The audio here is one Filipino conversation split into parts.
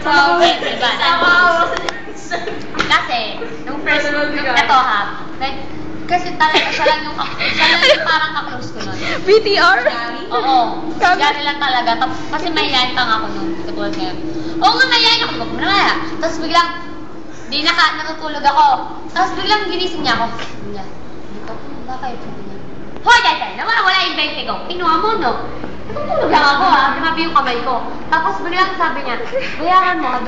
Okay, diba? Kasi, nung first, eto ha, kasi talaga siya lang yung parang ka-close ko nun. BTR? Oo. Gari lang talaga. Kasi mahihayin pa nga ako nun. Katulad ngayon. Oo nga, mahihayin ako. Diba ko namaya. Tapos biglang, natutulog ako. Tapos biglang ginising niya ako. Sabi niya, bakit? Hoy, Jai, nawala yung 20 ko. Pinuha mo, no? Natutulog lang ako, ha? Grabe yung kamay ko. Tapos biglang sabi niya, bayaran mo.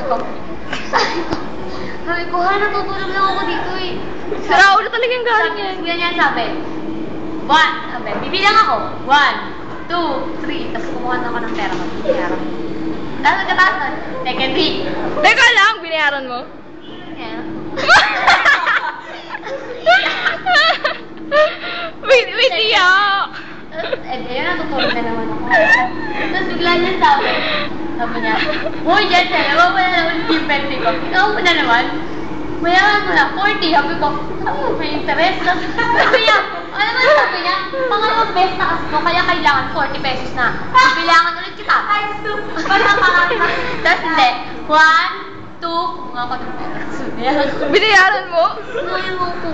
Sabi ko, natutulog lang ako dito eh. Sira ulo talaga yung galing yan. Sabi, bibilang ako. 1, 2, 3. Tapos kumuha na ako ng pera ko. Binayaran mo. Tapos nagkataas nun, second week. Teka lang, binayaran mo? Wait, iyak! Ayun, natutulog na naman ako. Tapos bigla niya sabi niya, Uy, Jesse, naman mo na naman yung pente ko. Ikaw mo na naman. Mayaman mo na, 40. Sabi ko, ano mo may interest? Sabi niya, alam mo sabi niya, pangalawang best na kasi ko, kaya kailangan 40 pesos na. Bibilangan ulit kita. Tapos hindi, 1, 2, mga ko ng pera. Binayaran mo? Ngayon mo ko.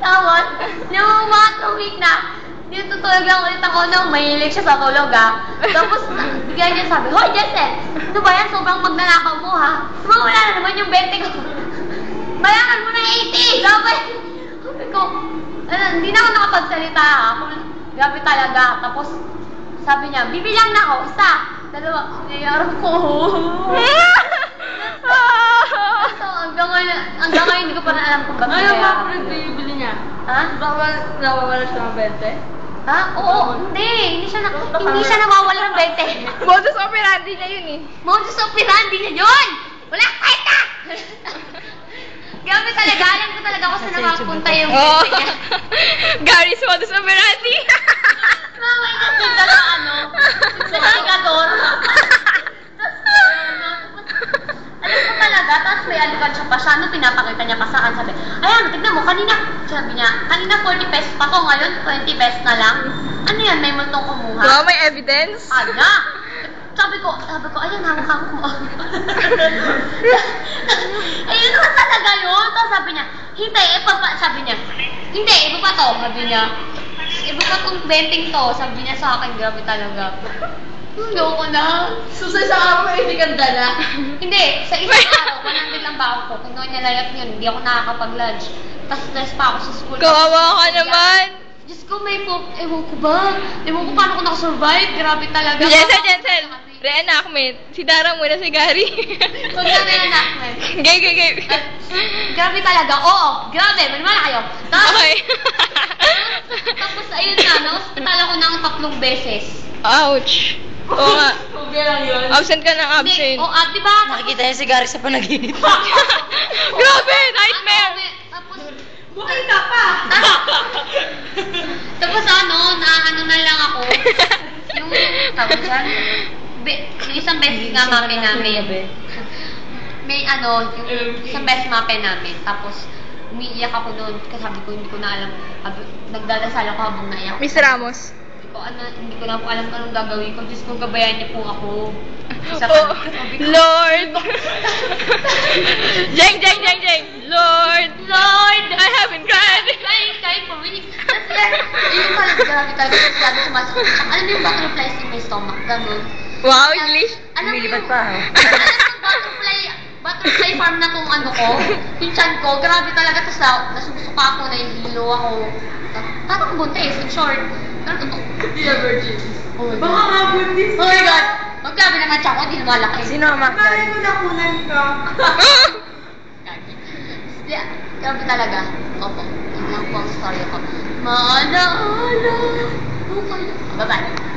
Tapos, yung mga 2 week na, tutulog lang ulit ako nung mahilig siya sa tulog Tapos, bigyan niya sabi, Hoy, Jesse, ano ba yan? Sobrang magnanakaw mo Wala na naman yung 20 ko. Bayaran mo na 80! Sabi ko, hindi na ako nakapagsalita Grabe talaga. Tapos, sabi niya, bibilang na ako, 1, 2, sinayaran ko. So, hanggang ngayon, hindi ko pa na alam kung bakit Ano ba pinag-bibili niya? Ha? Bakit nawawala siya ng 20? Ha? Oo, hindi siya nawawala ng 20. Modus operandi niya yun eh. Modus operandi niya yun! Wala kahit na! Grabe talaga, alam ko talaga kung saan nakapunta yung 20 niya. Gary's modus operandi. Mamay na dito sa sa indikador. Alam ko talaga, tapos may alikansya pa siya, pinapakita niya pa saan, sabi, ayan, tignan mo, sabi niya, kanina 40 pesos pa to, ngayon 20 pesos na lang. Ano yan, may multong kumuha? Wow, may evidence? Sabi ko, ayan, hawak-hawak mo. Ayun naman talaga yun. Tapos sabi niya, sabi niya, iba pa to, sabi niya. Iba pa tong benting to, sabi niya sa akin, grabe talaga. Ayoko na. So, sa isang araw may hindi kang dala? Hindi, sa isang araw, 100 lang ba ako? Kung noon niya layat yun, hindi ako nakakapag-lunch. Tapos stress pa ako sa school. Kawawa ka naman! Diyos ko, ewan ko ba? Ewan ko paano ko nakasurvive. Grabe talaga. Jensel! Reenactment. Si Dara muna si Gary. Huwag na reenactment. Gay. Grabe talaga. Oo, grabe. Maniwala kayo. Okay. Tapos, ayun na. Na-hospital ako ng 3 beses. Ouch. Oo nga. Okay lang yun. Absent ka ng absent. Oo, diba? Nakikita niya si Gary sa panaginip. Grabe! Nightmare! Tapos, buhay ka pa! Tapos na lang ako. Yung, tawag dyan, yung isang beses nga mape namin. May yung isang beses mape namin. Tapos, umiiyak ako noon kasi sabi ko, hindi ko na alam. Nagdadasal ako habang naiyak. Miss Ramos. Hindi ko na po alam anong gagawin ko. Diyos ko, gabayan niyo po ako. Lord! Jeng! Lord! I haven't cried! Crying for weeks. Yung talaga grabe sumasakit. Alam mo yung butterflies in my stomach? Ganun. Wow, English? Lumilipad pa. Alam mo butterfly farm na kung ko, yung chan ko, grabe talaga. Tapos nasusuka ako, nahihilo ako. Parang buntis, in short. Pero totoo. Hindi na virgin. Oh my God. Baka mabuntis Oh my God. Magkabi naman siya ako, hindi na malaki. Sino ang Mac Bakit mo nakunan ka? Grabe talaga. Opo. Yun lang po ang story ko. Maalaala. Bye-bye.